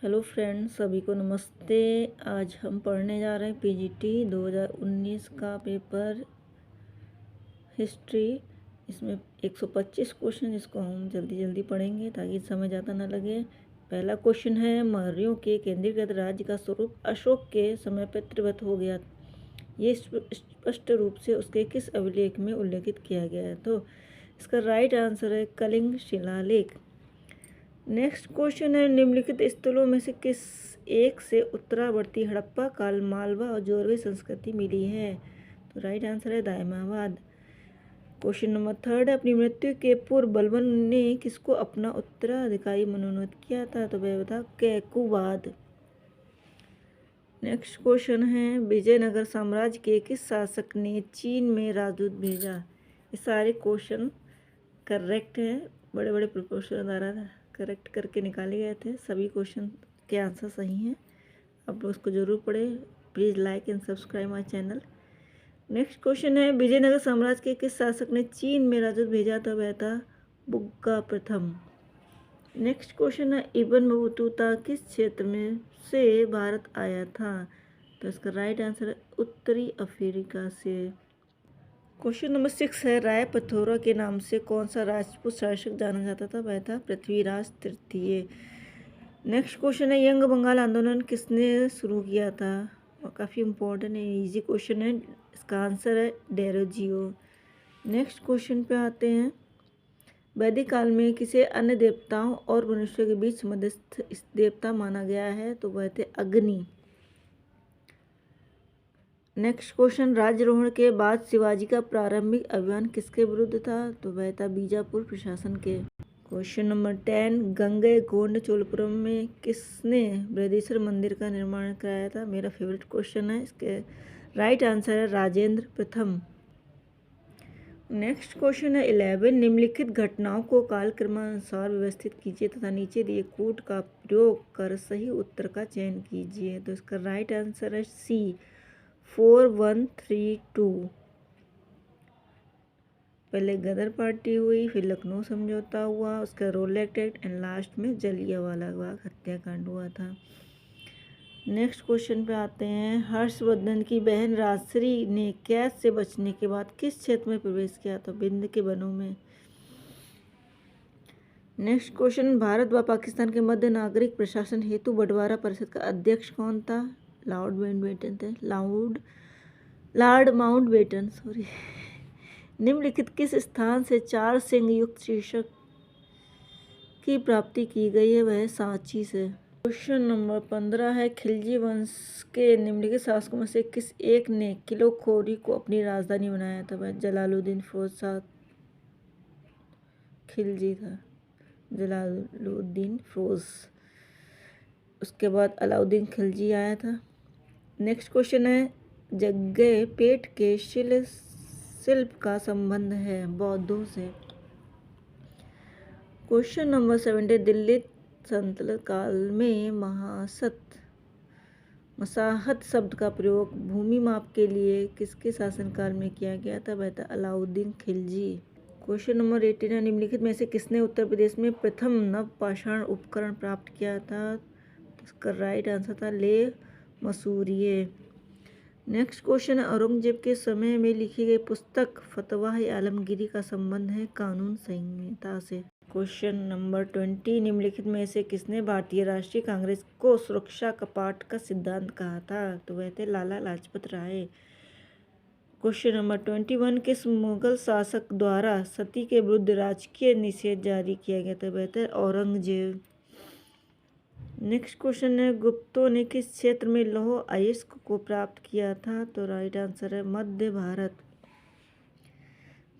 Hello friends, सभी को नमस्ते। आज हम पढ़ने जा रहे हैं पीजीटी 2019 का पेपर हिस्ट्री। इसमें 125 क्वेश्चन, जिसको हम जल्दी जल्दी पढ़ेंगे ताकि समय ज़्यादा ना लगे। पहला क्वेश्चन है, मौर्यों के केंद्रीकृत राज्य का स्वरूप अशोक के समय पितृवत हो गया। ये स्पष्ट रूप से उसके किस अभिलेख में उल्लेखित किया गया है? तो इसका राइट आंसर है कलिंग शिलालेख। नेक्स्ट क्वेश्चन है, निम्नलिखित स्थलों में से किस एक से उत्तरावर्ती हड़प्पा काल, मालवा और जोरवे संस्कृति मिली है? तो राइट आंसर है दायमाबाद। क्वेश्चन नंबर थर्ड है, अपनी मृत्यु के पूर्व बलबन ने किसको अपना उत्तराधिकारी मनोनीत किया था? तो वह था कैकुबाद। नेक्स्ट क्वेश्चन है, विजयनगर साम्राज्य के किस शासक ने चीन में राजदूत भेजा? ये सारे क्वेश्चन करेक्ट हैं, बड़े बड़े प्रोफेसर द्वारा करेक्ट करके निकाले गए थे। सभी क्वेश्चन के आंसर सही हैं। आप उसको जरूर पढ़ें। Please like and subscribe my channel. Next question है, विजयनगर साम्राज्य के किस शासक ने चीन में राजदूत भेजा था? वह था बुग्गा प्रथम। नेक्स्ट क्वेश्चन है, इब्न बतूता किस क्षेत्र में से भारत आया था? तो इसका राइट आंसर है उत्तरी अफ्रीका से। क्वेश्चन नंबर 6 है, राय पथौरा के नाम से कौन सा राजपूत शासक जाना जाता था? वह था पृथ्वीराज तृतीय। नेक्स्ट क्वेश्चन है, यंग बंगाल आंदोलन किसने शुरू किया था? और काफ़ी इम्पोर्टेंट है, इजी क्वेश्चन है। इसका आंसर है डेरोजियो। नेक्स्ट क्वेश्चन पे आते हैं, वैदिक काल में किसे अन्य देवताओं और मनुष्यों के बीच मध्यस्थ देवता माना गया है? तो वह थे अग्नि। नेक्स्ट क्वेश्चन, राज्यारोहण के बाद शिवाजी का प्रारंभिक अभियान किसके विरुद्ध था? तो वह था बीजापुर प्रशासन के। क्वेश्चन नंबर 10, गंगईकोंड चोलपुरम में किसने बृहदीश्वर मंदिर का निर्माण कराया था? मेरा फेवरेट क्वेश्चन है। इसके राइट आंसर है राजेंद्र प्रथम। नेक्स्ट क्वेश्चन है 11, निम्नलिखित घटनाओं को कालक्रमानुसार व्यवस्थित कीजिए तथा नीचे दिए कोड का प्रयोग कर सही उत्तर का चयन कीजिए। तो इसका राइट आंसर है सी 4132। पहले गदर पार्टी हुई, फिर लखनऊ समझौता हुआ, उसका रोलेक्ट एक्ट एंड लास्ट में जलियांवाला बाग हत्याकांड हुआ था। नेक्स्ट क्वेश्चन पे आते हैं, हर्षवर्धन की बहन राजश्री ने कैद से बचने के बाद किस क्षेत्र में प्रवेश किया? तो बिंद के वनों में। नेक्स्ट क्वेश्चन, भारत व पाकिस्तान के मध्य नागरिक प्रशासन हेतु बंटवारा परिषद का अध्यक्ष कौन था? लॉर्ड माउंटबेटन थे। Lord Mountbatten, sorry. निम्नलिखित किस स्थान से 4 सिंह युक्त शीर्षक की प्राप्ति की गई है? वह सांची से। क्वेश्चन नंबर 15 है, खिलजी वंश के निम्नलिखित शासकों में से किस एक ने किलोखोरी को अपनी राजधानी बनाया था? वह जलालुद्दीन फिरोज खिलजी था। जलालुद्दीन फिरोज। उसके बाद अलाउद्दीन खिलजी आया था। नेक्स्ट क्वेश्चन है, जग्गे पेट के शिल्प का संबंध है बौद्धों से। क्वेश्चन नंबर 17, दिल्ली सल्तनत काल में मसाहत शब्द का प्रयोग भूमि माप के लिए किसके शासनकाल में किया गया था? वह था अलाउद्दीन खिलजी। क्वेश्चन नंबर 18, निम्नलिखित में से किसने उत्तर प्रदेश में प्रथम नवपाषाण उपकरण प्राप्त किया था? इसका राइट आंसर था ले मसूरिये। नेक्स्ट क्वेश्चन है, औरंगजेब के समय में लिखी गई पुस्तक फतवाह आलमगीरी का संबंध है कानून संहिता से। क्वेश्चन नंबर 20, निम्नलिखित में से किसने भारतीय राष्ट्रीय कांग्रेस को सुरक्षा कपाट का सिद्धांत कहा था? तो वह थे लाला लाजपत राय। क्वेश्चन नंबर 21, किस मुगल शासक द्वारा सती के विरुद्ध राजकीय निषेध जारी किया गया था? वह थे औरंगजेब। नेक्स्ट क्वेश्चन है, गुप्तों ने किस क्षेत्र में लौह अयस्क को प्राप्त किया था? तो राइट आंसर है मध्य भारत।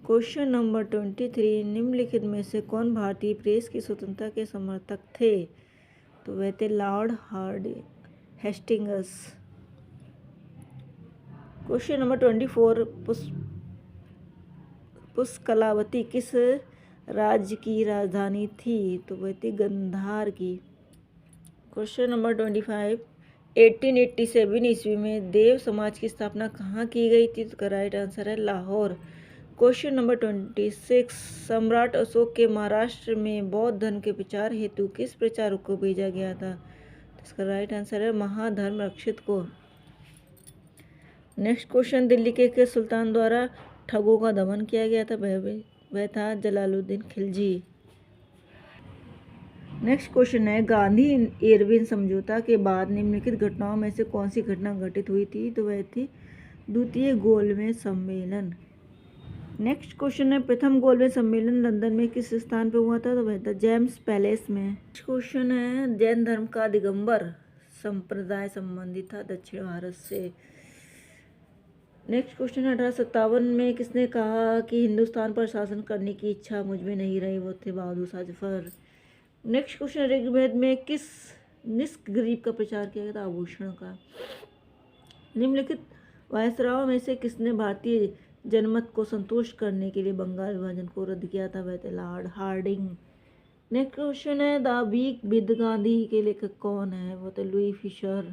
क्वेश्चन नंबर 23, निम्नलिखित में से कौन भारतीय प्रेस की स्वतंत्रता के समर्थक थे? तो वह थे Lord Hastings. Question number 24, Pushkalavati किस राज्य की राजधानी थी? तो वह थी गंधार की। क्वेश्चन नंबर 25, 1887 ईस्वी में देव समाज की स्थापना कहाँ की गई थी? तो राइट आंसर है लाहौर। क्वेश्चन नंबर 26, सम्राट अशोक के महाराष्ट्र में बौद्ध धर्म के प्रचार हेतु किस प्रचारक को भेजा गया था? इसका राइट आंसर है महाधर्म रक्षित को। नेक्स्ट क्वेश्चन, दिल्ली के सुल्तान द्वारा ठगों का दमन किया गया था? वह था जलालुद्दीन खिलजी। नेक्स्ट क्वेश्चन है, गांधी इरविन समझौता के बाद निम्नलिखित घटनाओं में से कौन सी घटना घटित हुई थी? तो वह थी द्वितीय गोलमेज सम्मेलन। नेक्स्ट क्वेश्चन है, प्रथम गोलमेज सम्मेलन लंदन में किस स्थान पर हुआ था? तो वह था जेम्स पैलेस में। नेक्स्ट क्वेश्चन है, जैन धर्म का दिगंबर संप्रदाय संबंधित था दक्षिण भारत से। नेक्स्ट क्वेश्चन है, 1857 में किसने कहा कि हिंदुस्तान पर शासन करने की इच्छा मुझ में नहीं रही? वो थे बहादुर शाह जफर। नेक्स्ट क्वेश्चन, ऋग्वेद में किस निष्क गरीब का प्रचार किया गया था? आभूषण का। निम्नलिखित वायसरायों में से किसने भारतीय जनमत को संतुष्ट करने के लिए बंगाल विभाजन को रद्द किया था? वह थे लॉर्ड हार्डिंग। नेक्स्ट क्वेश्चन है, द वीक विद गांधी के लेखक कौन है? वो थे लुई फिशर।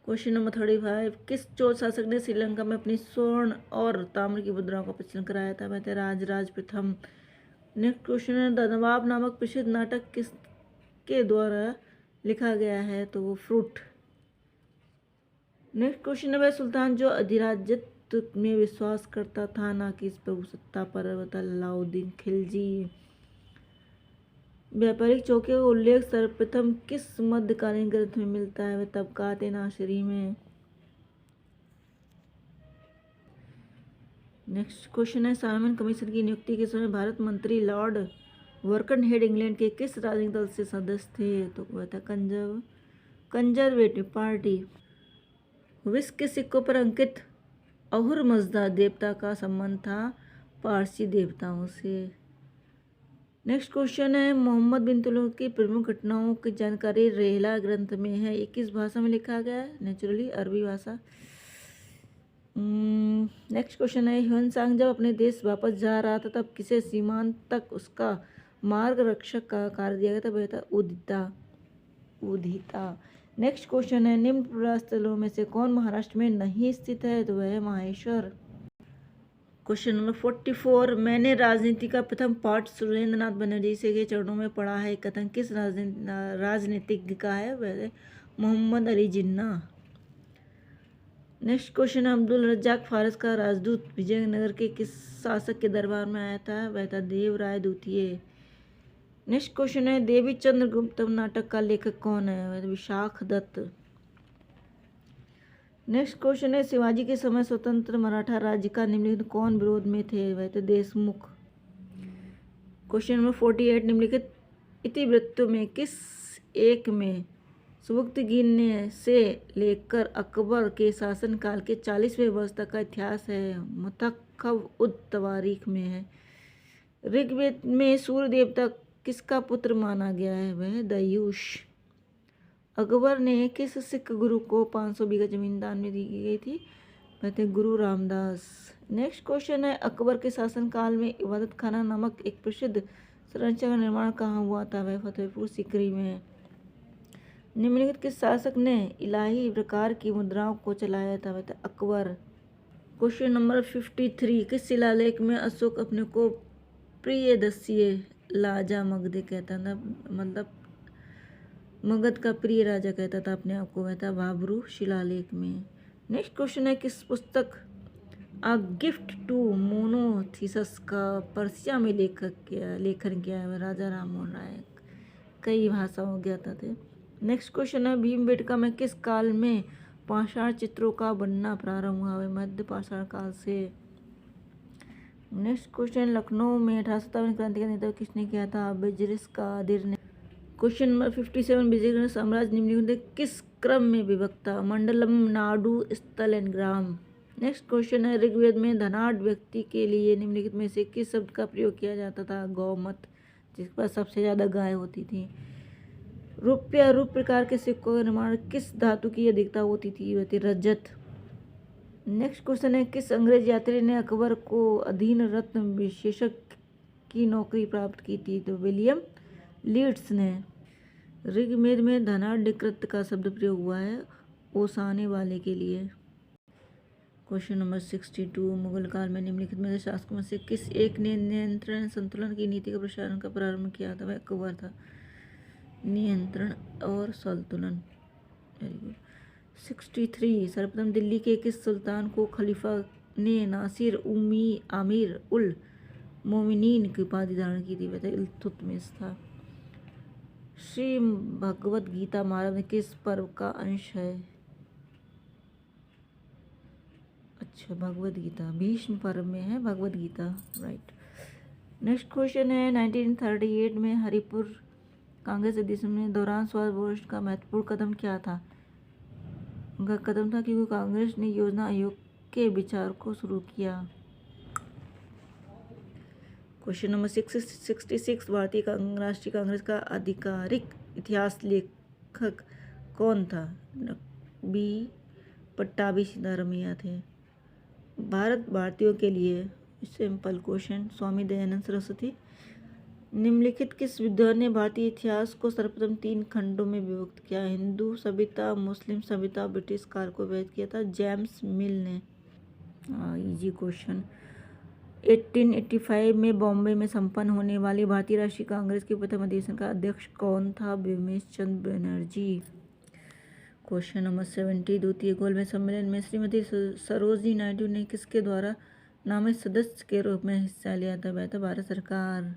क्वेश्चन नंबर 35, किस चोल शासक ने श्रीलंका में अपनी स्वर्ण और ताम्र की मुद्राओं का प्रचलन कराया था? वह थे राजराज प्रथम। नेक्स्ट क्वेश्चन है, द नवाब नामक प्रसिद्ध नाटक किसके द्वारा लिखा गया है? तो वो फ्रूट। नेक्स्ट क्वेश्चन है, वह सुल्तान जो अधिराज्यत्व में विश्वास करता था ना कि इस प्रभुसत्ता पर? वह था अलाउद्दीन खिलजी। व्यापारिक चौके का उल्लेख सर्वप्रथम किस मध्यकालीन ग्रंथ में मिलता है? वह तबकात नासिरी में। नेक्स्ट क्वेश्चन है, साइमन कमीशन की नियुक्ति के समय भारत मंत्री लॉर्ड वर्कनहेड इंग्लैंड के किस राजनीतिक दल से सदस्य थे? तो वह था कंजर्वेटिव पार्टी। विश्व के सिक्कों पर अंकित अहुर मजदा देवता का संबंध था पारसी देवताओं से। नेक्स्ट क्वेश्चन है, मोहम्मद बिन तुगलक की प्रमुख घटनाओं की जानकारी रेहला ग्रंथ में है, ये किस भाषा में लिखा गया है? नेचुरली अरबी भाषा। नेक्स्ट क्वेश्चन है, ह्वेनसांग जब अपने देश वापस जा रहा था तब किसे सीमांत तक उसका मार्ग रक्षक का कार्य दिया गया था? वह था उदिता। नेक्स्ट क्वेश्चन है, निम्न प्रवास में से कौन महाराष्ट्र में नहीं स्थित है? तो वह है माहेश्वर। क्वेश्चन नंबर 44, मैंने राजनीति का प्रथम पाठ सुरेंद्रनाथ बनर्जी से के चरणों में पढ़ा है, कथन किस राजनीतिज्ञ का है? वह मोहम्मद अली जिन्ना। नेक्स्ट क्वेश्चन, अब्दुल रज्जाक फारस का राजदूत विजयनगर के किस शासक के दरबार में आया था? वह था देवराय द्वितीय। नेक्स्ट क्वेश्चन है, देवी चंद्रगुप्त नाटक का लेखक कौन है? वह विशाख दत्त। नेक्स्ट क्वेश्चन है, शिवाजी के समय स्वतंत्र मराठा राज्य का निम्नलिखित कौन विरोध में थे? वह थे देशमुख। क्वेश्चन नंबर 48, निम्नलिखित इतिवृत्तों में किस एक में सुबुक्तगिन से लेकर अकबर के शासनकाल के 40वें वर्ष तक का इतिहास है? मुतखब उद तवारीख में है। ऋग्वेद में सूर्य देवता किसका पुत्र माना गया है? वह दयूष। अकबर ने किस सिख गुरु को 500 बीघा जमीन दान में दी गई थी? वह थे गुरु रामदास। नेक्स्ट क्वेश्चन है, अकबर के शासनकाल में इबादत खाना नामक एक प्रसिद्ध संरचना का निर्माण कहाँ हुआ था? वह फतेहपुर सीकरी में। निम्नलिखित किस शासक ने इलाही प्रकार की मुद्राओं को चलाया था? वह था अकबर। क्वेश्चन नंबर 53, किस शिलालेख में अशोक अपने को प्रियदर्शीय लाजा मगध कहता था? मतलब मगध का प्रिय राजा कहता था अपने आप को। वह था भाब्रू शिलालेख में। नेक्स्ट क्वेश्चन है, किस पुस्तक अ गिफ्ट टू मोनोथिसस का पर्सिया में लेखन किया है? राजा राम मोहन राय। कई भाषाओं ज्ञाता थे। नेक्स्ट क्वेश्चन है, भीमबेटका में किस काल में पाषाण चित्रों का बनना प्रारंभ हुआ? है मध्य पाषाण काल से। नेक्स्ट क्वेश्चन, लखनऊ में 1857 क्रांति का नेतृत्व किसने किया था? वजीरिस कादिर ने। क्वेश्चन नंबर 57, विजयनगर साम्राज्य निम्नलिखित किस क्रम में विभक्त था? मंडलम, नाडु, स्थल एंड ग्राम। नेक्स्ट क्वेश्चन है, ऋग्वेद में धनाढ़ व्यक्ति के लिए निम्नलिखित में से किस शब्द का प्रयोग किया जाता था? गौमत, जिसके पास सबसे ज़्यादा गाय होती थी। रूप प्रकार के सिक्कों का निर्माण किस धातु की अधिकता होती थी? वह थी रजत। नेक्स्ट क्वेश्चन है, किस अंग्रेज यात्री ने अकबर को अधीन रत्न विशेषक की नौकरी प्राप्त की थी? तो विलियम लीड्स ने। ऋग्वेद में धनाढ़ का शब्द प्रयोग हुआ है ओसाने वाले के लिए। क्वेश्चन नंबर 62, मुगल काल में निम्नलिखित में से शासकों में से किस एक ने नियंत्रण संतुलन की नीति का प्रसारण का प्रारंभ किया था? वह अकबर था। नियंत्रण और संतुलन। Very good. 63 सर्वप्रथम दिल्ली के किस सुल्तान को खलीफा ने नासिर उम्मी आमिर उल मोमिनीन की उपाधि धारण की थी? वह इल्तुतमिश था। श्री भगवद गीता महाराज में किस पर्व का अंश है? अच्छा, भगवद गीता भीष्म पर्व में है Bhagavad Gita, right. Next question है 1938 में हरिपुर कांग्रेस अधिवेशन के दौरान स्वास्थ्य बोर्ड का महत्वपूर्ण कदम क्या था? उनका कदम था क्योंकि कांग्रेस ने योजना आयोग के विचार को शुरू किया। क्वेश्चन नंबर 66 भारतीय राष्ट्रीय कांग्रेस का आधिकारिक इतिहास लेखक कौन था? बी पट्टाभी सीतारमैया थे। भारत भारतीयों के लिए सिंपल क्वेश्चन, स्वामी दयानंद सरस्वती। निम्नलिखित किस विद्वान ने भारतीय इतिहास को सर्वप्रथम 3 खंडों में विभक्त किया? हिंदू सभ्यता, मुस्लिम सभ्यता, ब्रिटिश काल को विभक्त किया था? जेम्स मिल ने। Easy question. 1885 में बॉम्बे में संपन्न होने वाली भारतीय राष्ट्रीय कांग्रेस के प्रथम अधिवेशन का अध्यक्ष कौन था? बिमलेश चंद्र बनर्जी। क्वेश्चन नंबर 70 द्वितीय गोलमेज सम्मेलन में श्रीमती सरोजिनी नायडू ने किसके द्वारा नामित सदस्य के रूप में हिस्सा लिया था? वह था भारत सरकार।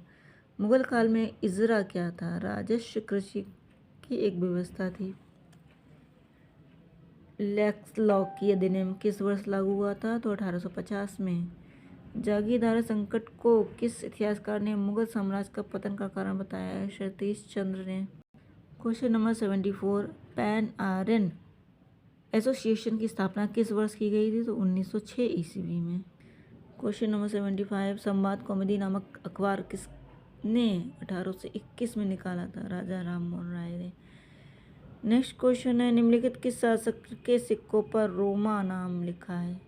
मुगल काल में इजरा क्या था? राजस्व कृषि की एक व्यवस्था थी। लैक्स लॉ की अधिनियम किस वर्ष लागू हुआ था? तो 1850 में। जागीरदारी संकट को किस इतिहासकार ने मुगल साम्राज्य का पतन का कारण बताया है? सतीश चंद्र ने। Question number 74 pan iron association की स्थापना किस वर्ष की गई थी? तो 1906 ईस्वी में। क्वेश्चन नंबर 75 संवाद कॉमेडी नामक अखबार किसने 1821 में निकाला था? राजा राम मोहन राय ने। नेक्स्ट क्वेश्चन है निम्नलिखित किस शासक के सिक्कों पर रोमा नाम लिखा है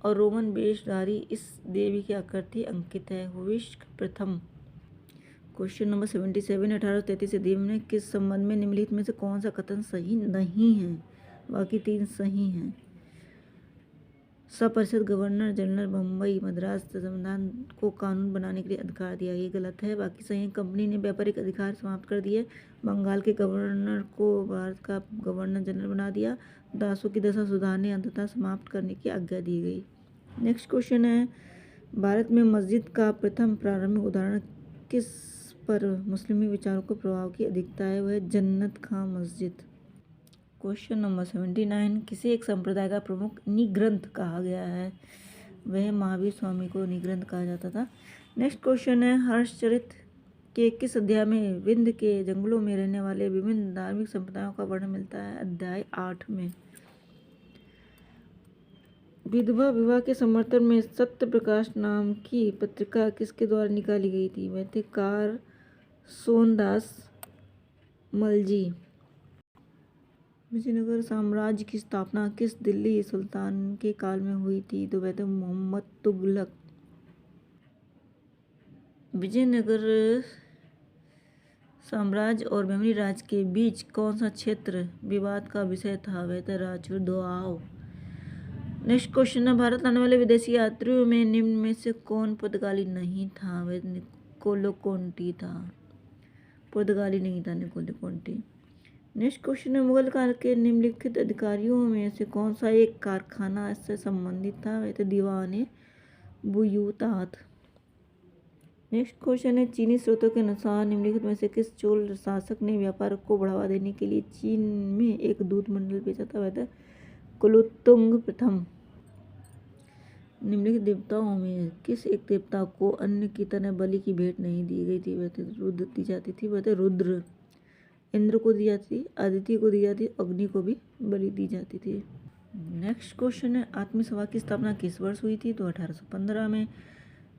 और रोमन वेशधारी इस देवी की आकृति अंकित है? हुविश्क प्रथम। क्वेश्चन नंबर 77 1833 अधिनियम में किस संबंध में निम्नलिखित में से कौन सा कथन सही नहीं है? बाकी 3 सही हैं। सपरिषद गवर्नर जनरल बम्बई मद्रास संविधान को कानून बनाने के लिए अधिकार दिया, ये गलत है। बाकी सही है। कंपनी ने व्यापारिक अधिकार समाप्त कर दिए। बंगाल के गवर्नर को भारत का गवर्नर जनरल बना दिया। दासों की दशा सुधारने अंततः समाप्त करने की आज्ञा दी गई। नेक्स्ट क्वेश्चन है भारत में मस्जिद का प्रथम प्रारंभिक उदाहरण किस पर मुस्लिमी विचारों को प्रभाव की अधिकता है? वह जन्नत खां मस्जिद। क्वेश्चन नंबर 79 किसे एक संप्रदाय का प्रमुख निग्रंथ कहा गया है? वह महावीर स्वामी को निग्रंथ कहा जाता था। नेक्स्ट क्वेश्चन है हर्षचरित के किस अध्याय में विंध्य के जंगलों में रहने वाले विभिन्न धार्मिक संप्रदायों का वर्णन मिलता है? अध्याय 8 में। विधवा विवाह के समर्थन में सत्य प्रकाश नाम की पत्रिका किसके द्वारा निकाली गई थी? वह थे कार सोनदास मलजी। विजयनगर साम्राज्य की स्थापना किस दिल्ली सुल्तान के काल में हुई थी? तो वह थे मोहम्मद तुगलक। विजयनगर साम्राज्य और मेमरी राज्य के बीच कौन सा क्षेत्र विवाद का विषय था? वह था राजपूत दोआब। नेक्स्ट क्वेश्चन है भारत आने वाले विदेशी यात्रियों में निम्न में से कौन पुर्तगाली नहीं था? वह निकोलो कोंटी था। पुर्तगाली नहीं था निकोलो कोंटी। नेक्स्ट क्वेश्चन है मुगल काल के निम्नलिखित अधिकारियों में से कौन सा एक कारखाना से संबंधित था? वह थे दीवाने बुयूतात। नेक्स्ट क्वेश्चन है चीनी स्रोतों के अनुसार निम्नलिखित में से किस चोल शासक ने व्यापार को बढ़ावा देने के लिए चीन में एक दूध मंडल भेजा था? वह था कुलोत्तुंग प्रथम। निम्नलिखित देवताओं में किस एक देवता को अन्य की तरह बलि की भेंट नहीं दी गई थी? वह थे रुद्र दी जाती थी। वह थे रुद्र। इंद्र को दी जाती थी, आदित्य को दी जाती, अग्नि को भी बलि दी जाती थी। नेक्स्ट क्वेश्चन है आत्मी सभा की स्थापना किस वर्ष हुई थी? तो 1815 में।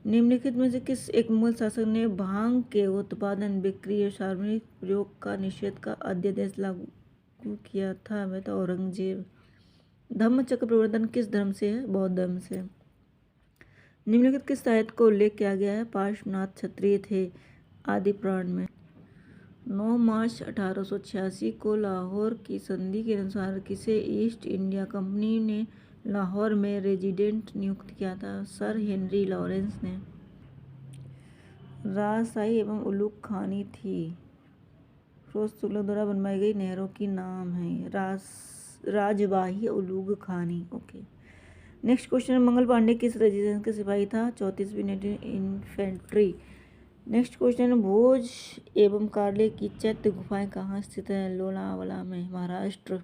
निम्नलिखित में से किस एक मुगल शासक ने भांग के उत्पादन बिक्री और सार्वजनिक प्रयोग का निषेध का अध्यादेश लागू किया था? वह था औरंगजेब। धम्मचक्र प्रवर्तन किस धर्म से है? बौद्ध धर्म से। निम्नलिखित किस साहित्य को उल्लेख किया गया है? पार्श्वनाथ क्षत्रिय थे आदि पुराण में। 9 मार्च 1886 को लाहौर की संधि के अनुसार किसे ईस्ट इंडिया कंपनी ने लाहौर में रेजिडेंट नियुक्त किया था? सर हेनरी लॉरेंस ने। राजशाही एवं उलूक खानी थी फिरोज तुगलक द्वारा बनवाई गई नहरों की नाम है राजवाही उलूग खानी। Okay. Next question, Mangal Pandey किस रेजिमेंट के सिपाही था? 34वीं इन्फेंट्री। नेक्स्ट क्वेश्चन, भोज एवं कार्ले की चैत्य गुफाएं कहाँ स्थित है? लोनावाला में, महाराष्ट्र।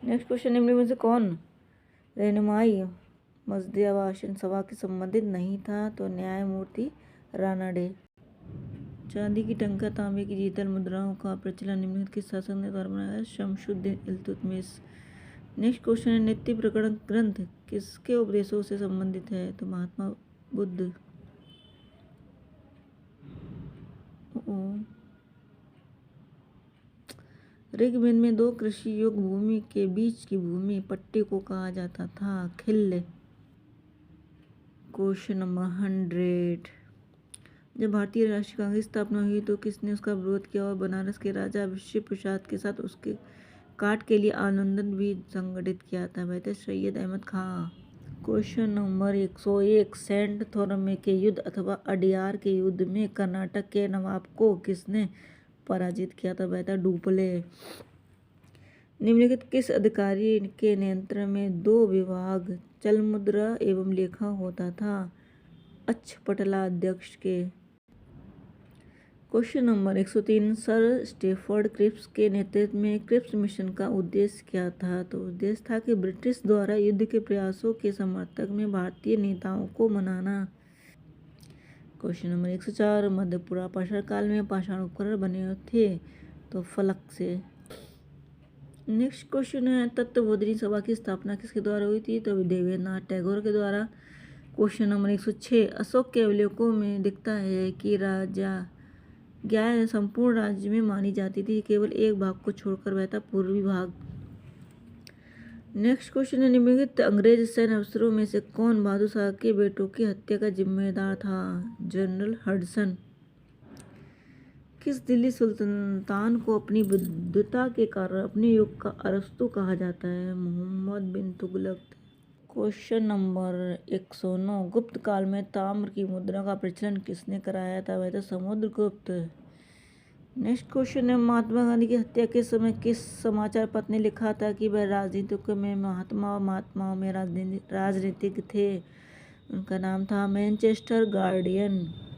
नेक्स्ट क्वेश्चन, निम्न में से कौन रहनुमाई मजदूर सभा के संबंधित नहीं था? तो न्यायमूर्ति रानाडे। चांदी की टंका तांबे की जीतल मुद्राओं का प्रचलन निम्नलिखित किस शासक ने द्वारा बनाया? शमशुद्दीन इल्तुतमिश। नेक्स्ट क्वेश्चन है, नित्य प्रकरण ग्रंथ किसके उपदेशों से संबंधित है? तो महात्मा बुद्ध। ऋग्वेद में 2 कृषि योग्य भूमि के बीच की भूमि पट्टी को कहा जाता था? खिल्ल। क्वेश्चन नंबर 100, जब भारतीय राष्ट्रीय कांग्रेस की स्थापना हुई तो किसने उसका विरोध किया और बनारस के राजा विश्व प्रसाद के साथ उसके काट के लिए आंदोलन भी संगठित किया था? वह थे सैयद अहमद खां। क्वेश्चन नंबर 101, सेंट थोरमे के युद्ध अथवा अडियार के युद्ध में कर्नाटक के नवाब को किसने पराजित किया था? वह था डुप्ले। निम्नलिखित किस अधिकारी के नियंत्रण में 2 विभाग चलमुद्रा एवं लेखा होता था? अक्षपटला अध्यक्ष के। Question number 103, sir Stafford Cripps के नेतृत्व में क्रिप्स मिशन का उद्देश्य क्या था? तो उद्देश्य था कि ब्रिटिश द्वारा युद्ध के प्रयासों के समर्थक में भारतीय नेताओं को मनाना। क्वेश्चन नंबर 104, मध्यपुरा पाषाण काल में पाषाण उपकरण बने थे? तो फलक से। नेक्स्ट क्वेश्चन है, तत्वबोधिनी सभा की स्थापना किसके द्वारा हुई थी? तो देवेंद्रनाथ टैगोर के द्वारा। क्वेश्चन नंबर 106, अशोक के अवलोकों में दिखता है कि राजा ज्ञा संपूर्ण राज्य में मानी जाती थी, केवल एक भाग को छोड़कर, वह था पूर्वी भाग। नेक्स्ट क्वेश्चन है, निम्नलिखित अंग्रेज सैन्य अफसरों में से कौन बहादुर शाह के बेटों की हत्या का जिम्मेदार था? General Hudson. किस दिल्ली सुल्तान को अपनी बुद्धता के कारण अपने युग का अरस्तु कहा जाता है? मोहम्मद बिन तुगलक। क्वेश्चन नंबर 109, गुप्त काल में ताम्र की मुद्रा का प्रचलन किसने कराया था? वह था समुद्रगुप्त। नेक्स्ट क्वेश्चन है, महात्मा गांधी की हत्या के समय किस समाचार पत्र ने लिखा था कि वह राजनीतिक में महात्माओं में राजनीतिक थे? उनका नाम था मैनचेस्टर गार्डियन।